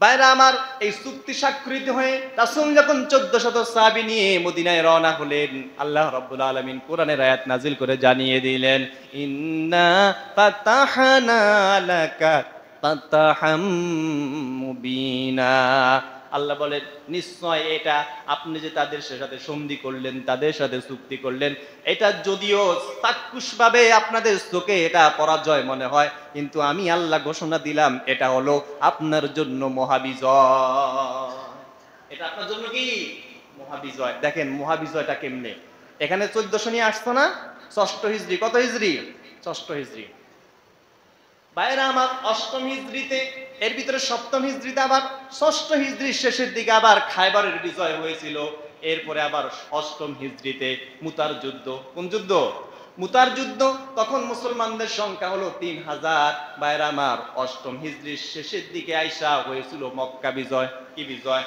ভাইরা আমার, এই চুক্তি স্বাক্ষরিত হয়ে রাসূল যখন 1400 সাহাবী নিয়ে মদিনায় রওনা হলেন, আল্লাহ রাব্বুল আলামিন কোরআনের আয়াত নাজিল করে জানিয়ে দিলেন, ইন্না ফাতাহনা লাকা ফাতাহাম মুবিনা। আল্লাহ বলেন, নিশ্চয় এটা আপনি যে তাদের সাথে সন্ধি করলেন, তাদের সাথে চুক্তি করলেন, এটা যদিও চাক্ষুষভাবে আপনাদের চোখে এটা পরাজয় মনে হয়, কিন্তু আমি আল্লাহ ঘোষণা দিলাম এটা হলো আপনার জন্য মহাবিজয়। এটা আপনার জন্য কি মহাবিজয়। দেখেন মহাবিজয়টা কেমনে। এখানে 1400 নিয়ে আসতো না, 6 হিজরি। কত হিজরি? 6 হিজরি। বাইরে আমার 8 হিজরিতে, এর ভিতরে 7 হিজরিতে, আবার 6 হিজরির শেষের দিকে আবার খায়বারের বিজয় হয়েছিল। এরপরে আবার 8 হিজরিতে মুতার যুদ্ধ। কোন যুদ্ধ? মুতার যুদ্ধ। তখন মুসলমানদের সংখ্যা হলো 3000। বাইরে আমার 8 হিজরির শেষের দিকে আইসা হয়েছিল মক্কা বিজয়। কি বিজয়?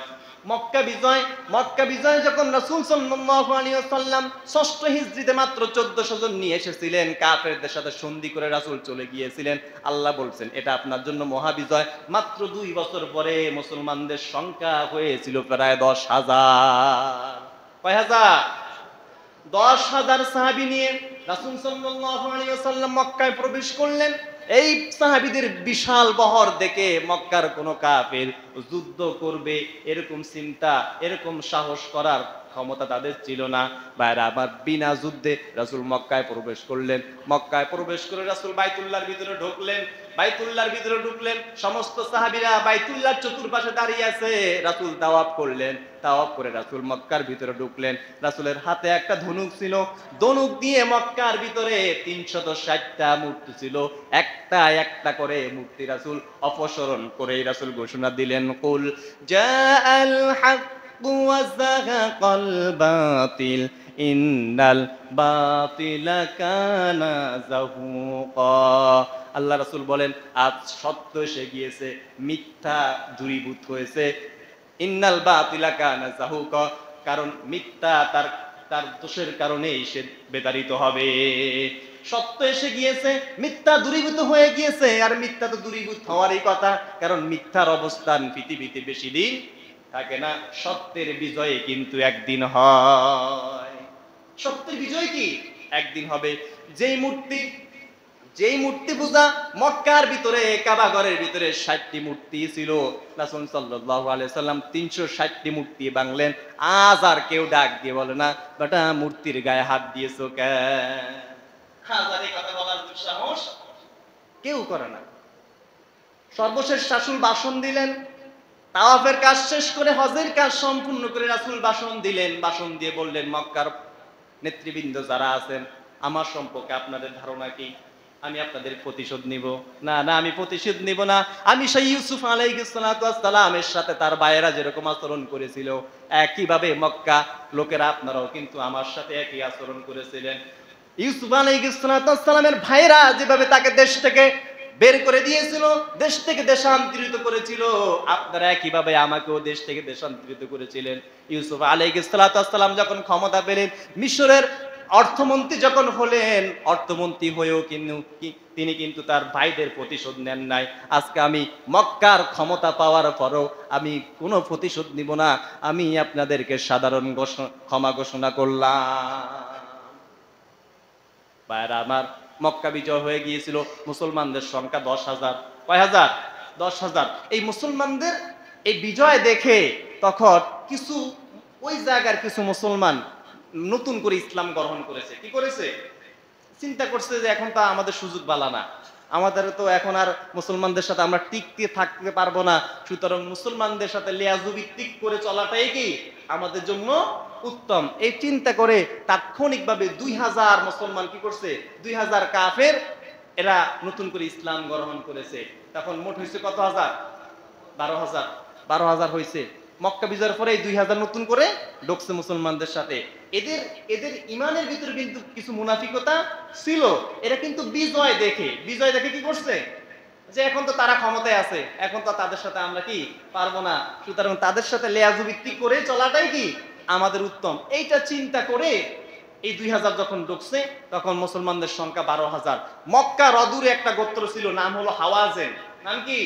মক্কা বিজয়। মক্কা বিজয় যখন রাসূল সাল্লাল্লাহু আলাইহি ওয়াসাল্লাম 6 হিজরিতে মাত্র 1400 জন নিয়ে এসেছিলেন, কাফেরদের সাথে সন্ধি করে রাসূল চলে গিয়েছিলেন, আল্লাহ বলছেন এটা আপনার জন্য মহাবিজয়। মাত্র 2 বছর পরে মুসলমানদের সংখ্যা হয়েছিল প্রায় 10,000। কয় হাজার? 10,000 সাহাবী নিয়ে রাসূল সাল্লাল্লাহু আলাইহি ওয়াসাল্লাম মক্কায় প্রবেশ করলেন। এই সাহাবীদের বিশাল বহর দেখে মক্কার কোনো কাফের যুদ্ধ করবে এরকম চিন্তা, এরকম সাহস করার ক্ষমতা তাদের ছিল না। ভাইরা আমার, বিনা যুদ্ধে রাসূল মক্কায় প্রবেশ করলেন। মক্কায় প্রবেশ করে রাসূল বাইতুল্লাহর ভিতরে ঢুকলেন। বাইতুল্লাহর ভিতরে ঢুকলেন, সমস্ত সাহাবীরা বাইতুল্লাহর চতুর্পাশে দাঁড়িয়ে আছে। রাসূল তাওয়াফ করলেন। তাওয়াফ করে রাসূল মক্কার ভিতরে ঢুকলেন। রাসূলের হাতে একটা ধনুক ছিল। ধনুক দিয়ে মক্কার ভিতরে 360টা মূর্তি ছিল। একটা একটা করে মূর্তি রাসূল অপসারণ করে রাসূল ঘোষণা দিলেন, কুল জাআল হক ওয়া যাহাকাল বাতিল ইন্নাল বাতিলা কানা যাহুকা। আল্লাহ রাসূল বলেন, আজ সত্য এসে গিয়েছে, মিথ্যা দূরীভূত হয়েছে। ইন্নাল বাতিলা কানা যাহুকা, কারণ মিথ্যা তার দোষের কারণেই সে বিতাড়িত হবে। সত্য এসে গিয়েছে, মিথ্যা দূরীভূত হয়ে গিয়েছে। আর মিথ্যা তো দূরীভূত হওয়ারই কথা, কারণ মিথ্যার অবস্থান পৃথিবীতে বেশি দিন থাকে না। সত্যের বিজয়ে কিন্তু একদিন হয়। সত্যের বিজয় কি একদিন হবে। যেই মূর্তি পূজা মক্কার ভিতরে, কাবা ঘরের ভিতরে 60টি মূর্তি ছিল, রাসূল সাল্লাল্লাহু আলাইহি সাল্লাম 360টি মূর্তি বাংলেন। আজ আর কেউ ডাক দিয়ে বলে না, বেটা মূর্তির গায়ে হাত দিয়েছো কেন? হাজার এই কথা বলার দুঃসাহস কেউ করে না। সর্বশেষ রাসূল ভাষণ দিলেন। তাওয়াফের কাজ শেষ করে, হজের কাজ সম্পূর্ণ করে রাসূল ভাষণ দিলেন। ভাষণ দিয়ে বললেন, মক্কার নেতৃবৃন্দ যারা আছেন, আমার সম্পর্কে আপনাদের ধারণা কি? আমি আপনাদের প্রতিশোধ নিব? না না, আমি প্রতিশোধ নিব না। আমি সেই ইউসুফ আলাইহিস সালাতু ওয়াস সালামের সাথে তার ভাইয়েরা যেরকম আচরণ করেছিল, একইভাবে মক্কা লোকেরা আপনারাও কিন্তু আমার সাথে একই আচরণ করেছিলেন। ইউসুফ আলাইহিস সালাতু ওয়াস সালামের ভাইয়েরা যেভাবে তাকে দেশ থেকে বের করে দিয়েছিল, দেশ থেকে দেশান্তরিত করেছিল, আপনারা একইভাবে আমাকেও দেশ থেকে দেশান্তরিত করেছিলেন। ইউসুফ আলাইহিস সালাতু ওয়াস সালাম যখন ক্ষমতা পেলেন, মিশরের অর্থমন্ত্রী যখন হলেন, অর্থমন্ত্রী হয়েও কিন্তু তিনি কিন্তু তার ভাইদের প্রতিশোধ নেন নাই। আজকে আমি মক্কার ক্ষমতা পাওয়ার পরও আমি কোনো প্রতিশোধ নিব না। আমি আপনাদেরকে সাধারণ ক্ষমা ঘোষণা করলাম। ভাইরা আমার, মক্কা বিজয় হয়ে গিয়েছিল। মুসলমানদের সংখ্যা 10,000। কয় হাজার? 10,000। এই মুসলমানদের এই বিজয় দেখে তখন কিছু ওই জায়গার কিছু মুসলমান নতুন করে ইসলাম গ্রহণ করেছে। কি করেছে? চিন্তা করছে যে এখন তো আমাদের সুযোগ বালা না, আমাদের তো এখন আর মুসলমানদের সাথে আমরা টিকতে থাকতে পারবো না, সুতরাং মুসলমানদের সাথে লিয়াজু ভিত্তিক করে চলাটাই কি আমাদের জন্য উত্তম। এই চিন্তা করে তাৎক্ষণিকভাবে 2000 মুসলমান কি করছে? 2000 কাফের এরা নতুন করে ইসলাম গ্রহণ করেছে। তখন মোট হয়েছে কত হাজার? 12,000। 12,000 হয়েছে। মক্কা বিজয়ের পরে এই 2000 নতুন করে ঢুকছে মুসলমানদের সাথে। এদের ইমানের ভিতরে কিন্তু কিছু মুনাফিকতা ছিল। এরা কিন্তু বিজয় দেখে কি করছে? যে এখন তো তারা ক্ষমতায় আছে, এখন তো তাদের সাথে আমরা কি পারবো না, সুতরাং তাদের সাথে লেয়াজু ভিত্তিক করে চলাটাই কি আমাদের উত্তম। এইটা চিন্তা করে এই 2000 যখন ঢুকছে, তখন মুসলমানদের সংখ্যা 12,000। মক্কা রদুরে একটা গোত্র ছিল, নাম হলো হাওয়াজেন। নাম কি?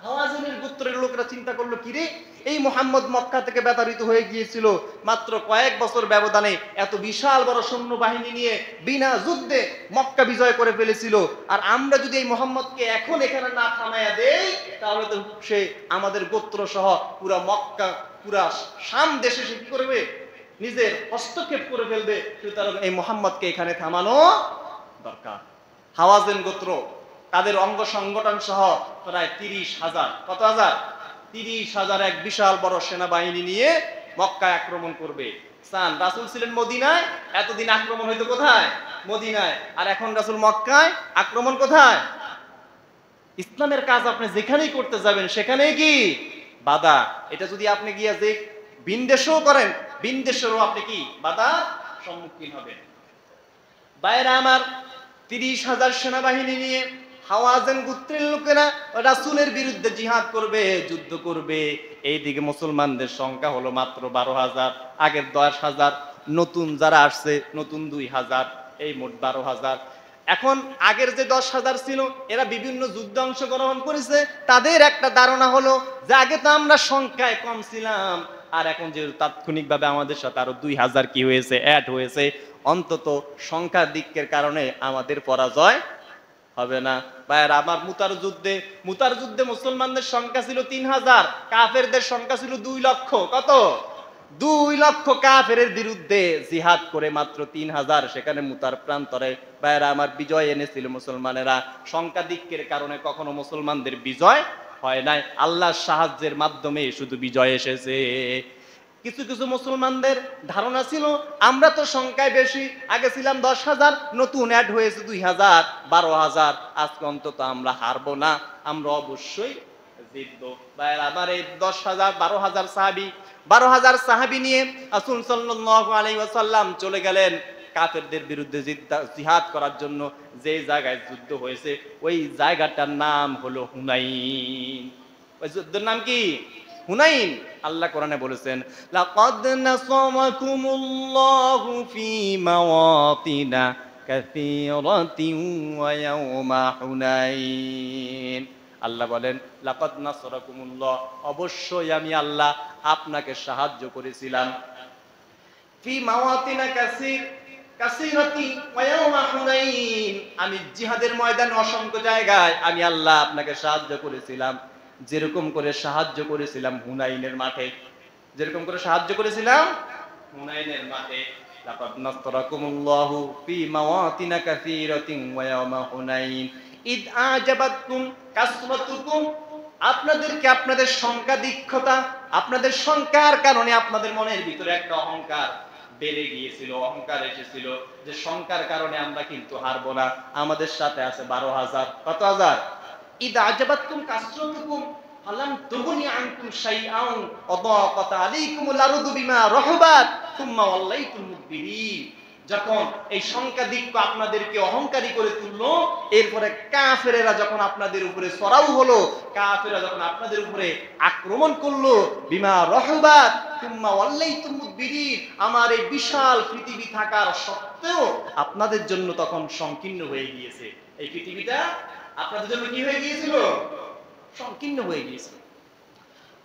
হাওয়াজিনের গোত্রের লোকরা চিন্তা করলো, কিরে এই মুহাম্মদ মক্কা থেকে বিতাড়িত হয়ে গিয়েছিল, মাত্র কয়েক বছর ব্যবধানে এত বিশাল বড় সৈন্যবাহিনী নিয়ে বিনা যুদ্ধে মক্কা বিজয় করে ফেলেছিল, আর আমরা যদি এই মুহাম্মদকে এখন এখানে না থামাইয়া দেই তাহলে তো সে আমাদের গোত্র সহ পুরা মক্কা, পুরা শাম দেশে সে কি করবে, নিজের হস্তক্ষেপ করে ফেলবে। সুতরাং এই মুহাম্মদকে এখানে থামানো দরকার। হাওয়াজিন গোত্র তাদের অঙ্গ সংগঠন সহ প্রায় 30,000, কত হাজার, 30,000 এক বিশাল বড় সেনাবাহিনী নিয়ে মক্কায় আক্রমণ করবে। সান রাসূল ছিলেন মদিনায়, এতদিন আক্রমণ হইতো কোথায়, মদিনায়, আর এখন রাসূল মক্কায়, আক্রমণ কোথায়? ইসলামের কাজ আপনি যেখানেই করতে যাবেন সেখানেই কি বাধা। এটা যদি আপনি গিয়া যে বিন্দেশেও করেন, বিন্দেশেরও আপনি কি বাধা সম্মুখীন হবেন। বাইরে আমার 30,000 সেনাবাহিনী নিয়ে হাওয়াজিন গোত্রের লোকেরা রাসূলের বিরুদ্ধে জিহাদ করবে, যুদ্ধ করবে। এইদিকে মুসলমানদের সংখ্যা হলো মাত্র 12,000, আগের 10,000, নতুন যারা আসছে নতুন 2,000, এই মোট 12,000। এখন আগের যে 10,000 ছিল এরা বিভিন্ন যুদ্ধে অংশগ্রহণ করেছে, তাদের একটা ধারণা হলো যে আগে তো আমরা সংখ্যায় কম ছিলাম, আর এখন যে তাৎক্ষণিকভাবে আমাদের সাথে আরো 2,000 কি হয়েছে, অ্যাড হয়েছে, অন্তত সংখ্যার দিকের কারণে আমাদের পরাজয় হবে না। ভাইয়ের আমার মুতার যুদ্ধে মুসলমানদের সংখ্যা ছিল 3,000, কাফেরদের সংখ্যা ছিল 2 লক্ষ। কত? 2 লক্ষ কাফেরের বিরুদ্ধে জিহাদ করে মাত্র 3,000 সেখানে মুতার প্রান্তরে ভাইয়েরা আমার বিজয় এনেছিল মুসলমানেরা। সংখ্যা দিকের কারণে কখনো মুসলমানদের বিজয় হয় নাই, আল্লাহর সাহায্যের মাধ্যমে শুধু বিজয় এসেছে। কিছু কিছু মুসলমানদের ধারণা ছিল আমরা তো সংখ্যায় বেশি, আগে ছিলাম 10,000, নতুন অ্যাড হয়েছে 2,000, 12,000, আজকে অন্তত আমরা হারবো না, আমরা অবশ্যই জিতবো। ভাইয়েরা আমার এই 10,000, 12,000 সাহাবী নিয়ে রাসূল সাল্লাল্লাহু আলাইহি ওয়াসাল্লাম চলে গেলেন কাফেরদের বিরুদ্ধে জিহাদ করার জন্য। যে জায়গায় যুদ্ধ হয়েছে ওই জায়গাটার নাম হলো হুনাইন। ওই যুদ্ধের নাম কি? হুনাইন। আল্লাহ কোরআনে বলেছেন, লাকাদ নাসারাকুমুল্লাহু ফি মাওয়াতিনা কাসীরাতিন ওয়া ইয়াওমা হুনাইন। আল্লাহ বলেন, লাকাদ নাসারাকুমুল্লাহ, অবশ্যই আমি আল্লাহ আপনাকে সাহায্য করেছিলাম, ফি মাওয়াতিনা কাসীরাতি ওয়া ইয়াওমা হুনাইন, আমি জিহাদের ময়দানে অসংখ্য জায়গায় আমি আল্লাহ আপনাকে সাহায্য করেছিলাম। যেরকম করে সাহায্য করেছিলাম হুনাইনের মাঠে, যেরকম করে সাহায্য করেছিলাম হুনাইনের মাঠে। লাকাদ নাসরাকুমুল্লাহু ফি মাওয়াতিনা কাসীরাতিন ওয়া ইয়াওমা হুনাইন ইদ আজাবাতকুম কাসরাতুকুম, আপনাদেরকে আপনাদের সংখ্যাধিক্যতা, আপনাদের সংখ্যার কারণে আপনাদের মনের ভিতরে একটা অহংকার বেড়ে গিয়েছিল, অহংকার এসেছিল যে সংখ্যার কারণে আমরা কিন্তু হারবো না, আমাদের সাথে আছে 12,000। কত হাজার? ইদ আজাবাতকুম কাসরাতুকুম ফালাম তুগনি আনকুম শাইআন ওয়াদাকাত আলাইকুমুল আরদু বিমা রাহাবাত সুম্মা ওয়াল্লাইতুম মুদবিরিন। যখন এই সংখ্যাধিক্য আপনাদেরকে অহংকারী করে তুললো, এরপরে কাফেরেরা যখন আপনাদের উপরে চড়াও হলো, কাফেররা যখন আপনাদের উপরে আক্রমণ করলো, বিমা রাহাবাত সুম্মা ওয়াল্লাইতুম মুদবিরিন, আমার এই বিশাল পৃথিবী থাকার সত্ত্বেও আপনাদের জন্য তখন সংকীর্ণ হয়ে গিয়েছে। এই পৃথিবীটা আপনাদের জন্য কি হয়ে গিয়েছিল? সংকীর্ণ হয়ে গিয়েছিল।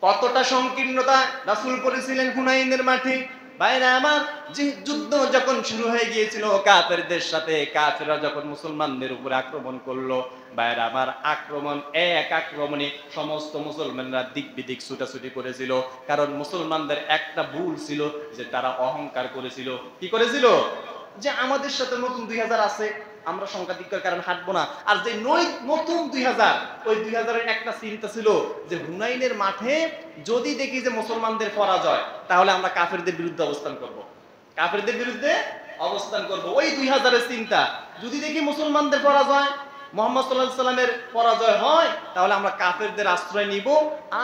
কতটা সংকীর্ণতা রাসূল করেছিলেন হুনাইনের মাঠে। ভাইরা আমার, যে যুদ্ধ যখন শুরু হয়ে গিয়েছিল কাফেরদের সাথে, কাফেররা যখন মুসলমানদের উপর আক্রমণ করলো, ভাইরা আমার, এক আক্রমণে সমস্ত মুসলমানরা দিক বিদিক ছুটাছুটি করেছিল। কারণ মুসলমানদের একটা ভুল ছিল যে তারা অহংকার করেছিল। কি করেছিল? যে আমাদের সাথে নতুন 2,000 আছে, আমরা সংখ্যাধিক্যের কারণে হাঁটবো না। আর যে নতুন 2,000, ওই 2,000-এর একটা চিন্তা ছিল যে হুনাইনের মাঠে যদি দেখি যে মুসলমানদের পরাজয়, তাহলে আমরা কাফেরদের বিরুদ্ধে অবস্থান করব, কাফেরদের বিরুদ্ধে অবস্থান করব। ওই 2,000-এর চিন্তা, যদি দেখি মুসলমানদের পরাজয়, মুহাম্মদ সাল্লাল্লাহু আলাইহি সাল্লামের পরাজয় হয়, তাহলে আমরা কাফেরদের আশ্রয় নিব,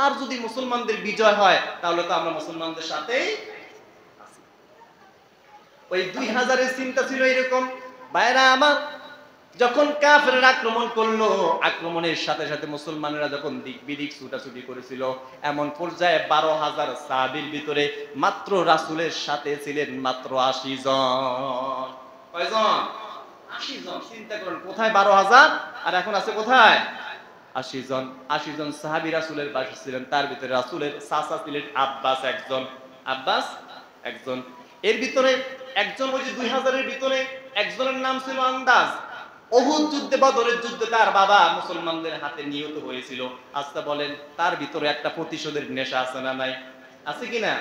আর যদি মুসলমানদের বিজয় হয় তাহলে তো আমরা মুসলমানদের সাথেই আছি। ওই 2,000-এর চিন্তা ছিল এরকম। ভাইরা আমার, যখন কাফেররা আক্রমণ করলো, আক্রমণের সাথে সাথে মুসলমানেরা যখন দিক বিদিক ছুটাছুটি করেছিল, এমন পর্যায়ে 12,000 সাহাবীর ভিতরে মাত্র রাসূলের সাথে ছিলেন মাত্র 80 জন। কয়জন? 80 জন। চিন্তা করেন, কোথায় 12,000 আর এখন আছে কোথায় 80 জন। 80 জন সাহাবী রাসূলের পাশে ছিলেন, তার ভিতরে রাসূলের চাচা ছিলেন আব্বাস একজন। আব্বাস একজন। এর ভিতরে একজন, ওই যে 2000-এর ভিতরে একজনের নাম ছিল আন্দাজ। উহুদ যুদ্ধে, বদরের যুদ্ধে তার বাবা মুসলমানদের হাতে নিহত হয়েছিল। আচ্ছা বলেন, তার ভিতরে একটা প্রতিশোধের নেশা আছে না নাই? আছে কিনা?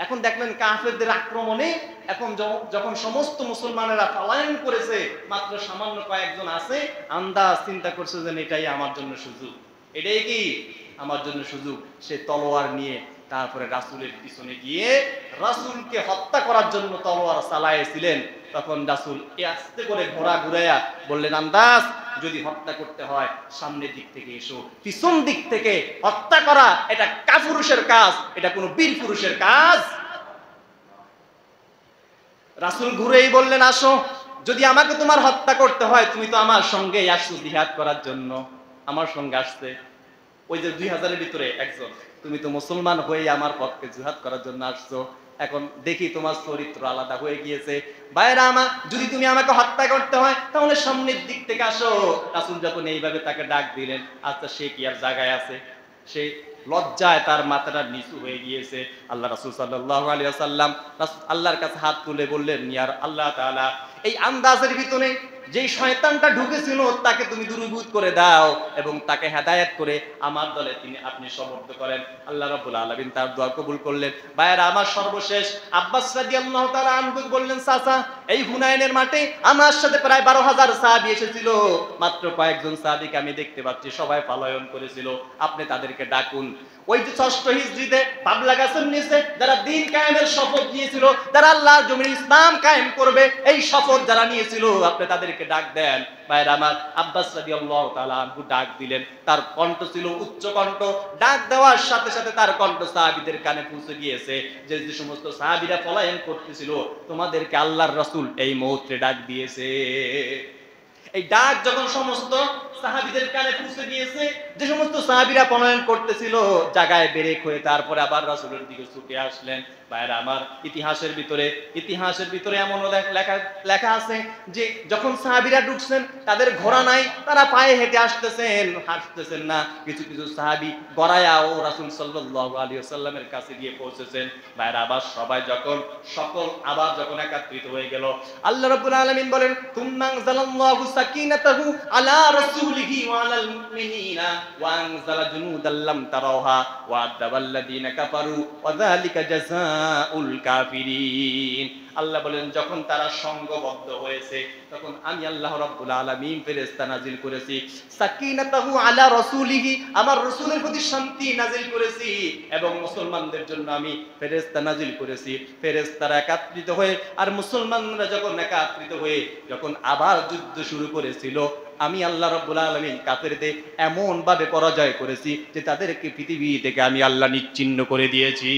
এখন দেখলেন কাফেরদের আক্রমণে এখন যখন সমস্ত মুসলমানেরা পলায়ন করেছে, মাত্র সামান্য কয়েকজন আছে, আন্দাজ চিন্তা করছে যে এটাই আমার জন্য সুযোগ, এটাই কি আমার জন্য সুযোগ। সে তলোয়ার নিয়ে তারপরে রাসূলের পিছনে গিয়ে রাসূলকে হত্যা করার জন্য তলোয়ার চালাইছিলেন। তখন রাসূল আস্তে করে ঘোড়া ঘুরাইয়া বললেন, আন্দাজ, যদি হত্যা করতে হয় সামনের দিক থেকে এসো, পিছন দিক থেকে হত্যা করা এটা কাপুরুষের কাজ, এটা কোনো বীর পুরুষের কাজ। রাসূল ঘুরেই বললেন, আসো, যদি আমাকে তোমার হত্যা করতে হয়, তুমি তো আমার সঙ্গে আসছো জিহাদ করার জন্য, আমার সঙ্গে আসছে ওই যে 2000-এর ভিতরে একজন, তুমি তো মুসলমান হয়ে আমার পক্ষে জিহাদ করার জন্য আসছো। এখন দেখি তোমার চরিত্র আলাদা হয়ে গিয়েছে। ভাইরা আমার, যদি তুমি আমাকে হত্যা করতে হয় তাহলে সামনের দিক থেকে আসো। রাসূল যখন এইভাবে তাকে ডাক দিলেন, আচ্ছা সে কি আর জায়গায় আছে? সে লজ্জায় তার মাথাটা নিচু হয়ে গিয়েছে। আল্লাহ রাসূল সাল্লাল্লাহু আলাইহি ওয়াসাল্লাম আল্লাহর কাছে হাত তুলে বললেন, ইয়া আল্লাহ তাআলা, এই আন্দাজের ভিতরে যেই শয়তানটা ঢুকেছিল তাকে তুমি দূরীভূত করে দাও এবং তাকে হেদায়েত করে আমার দলে আপনি সমর্থ করেন। আল্লাহ রাব্বুল আলামিন তার দোয়া কবুল করলেন। ভাইয়েরা আমার, সর্বশেষ আব্বাস রাদিয়াল্লাহু তাআলা আনহু বললেন, চাচা, এই হুনাইনের মাঠে আমার সাথে প্রায় 12,000 সাহাবী এসেছিল, মাত্র কয়েকজন সাহাবীকে আমি দেখতে পাচ্ছি, সবাই পলায়ন করেছিল, আপনি তাদেরকে ডাকুন। ওই যে 6ষ্ঠ হিজরিতে বাবলা গাছের নিচে যারা দ্বীন কায়েমের শপথ নিয়েছিল, যারা আল্লাহর জমিনে ইসলাম কায়েম করবে, এই শপথ যারা নিয়েছিল, আপনি তাদেরকে ডাক দেন। ভাইরা আমার, আব্বাস রাদিয়াল্লাহু তাআলা আনহু ডাক দিলেন। তার কণ্ঠ ছিল উচ্চ কণ্ঠ। ডাক দেওয়ার সাথে সাথে তার কণ্ঠ সাহাবীদের কানে পৌঁছে গিয়েছে যে যে সমস্ত সাহাবীরা পলায়ন করতেছিল, তোমাদেরকে আল্লাহর রাসূল এই মুহূর্তে ডাক দিয়েছে। এই ডাক যখন সমস্ত সাহাবীদের কানে পৌঁছে গিয়েছে, যে সমস্ত সাহাবীরা পলায়ন করতেছিল জায়গায় ব্রেক হয়ে তারপরে আবার রাসূলের দিকে ছুটে আসলেন। ভাইরা আমার, ইতিহাসের ভিতরে এমনও লেখা আছে যে যখন সাহাবীরা ঢুকছেন তাদের ঘোড়া নাই, তারা পায়ে হেঁটে হাঁটতেছেন না। কিছু কিছু সাহাবী গড়ায়াও রাসূল সাল্লাল্লাহু আলাইহি ওয়াসাল্লামের কাছে গিয়ে পৌঁছেছেন। ভাইরা আবার সবাই আবার যখন একত্রিত হয়ে গেল, আল্লাহ রাব্বুল আলামিন বলেন, তুম্মা আনজালাল্লাহু সাকিনাতাহু আলা রাসূলিহি ওয়া আলাল মুমিনিনা ওয়া আনজালা জুনুদাল লাম তারাওহা ওয়া আযাবাল্লাযিনা কাফারু ওয়া যালিকা জাযাউল কাফিরিন। আল্লাহ বলেন, যখন তারা সংঘবদ্ধ হয়েছে তখন আমি আল্লাহ রাব্বুল আলামিন ফেরেশতা নাজিল করেছি, সাকিনাতাহু আলা রাসূলিহি, আমার রাসূলের প্রতি শান্তি নাজিল করেছি, এবং মুসলমানদের জন্য আমি ফেরেশতা নাজিল করেছি। ফেরেশতারা একত্রিত হয়ে আর মুসলমানরা যখন একত্রিত হয়ে যখন আবার যুদ্ধ শুরু করেছিল, আমি আল্লাহ রাব্বুল আলামিন কাফেরদের এমন ভাবে পরাজয় করেছি যে তাদেরকে পৃথিবী থেকে আমি আল্লাহ নিচ্ছিন্ন করে দিয়েছি।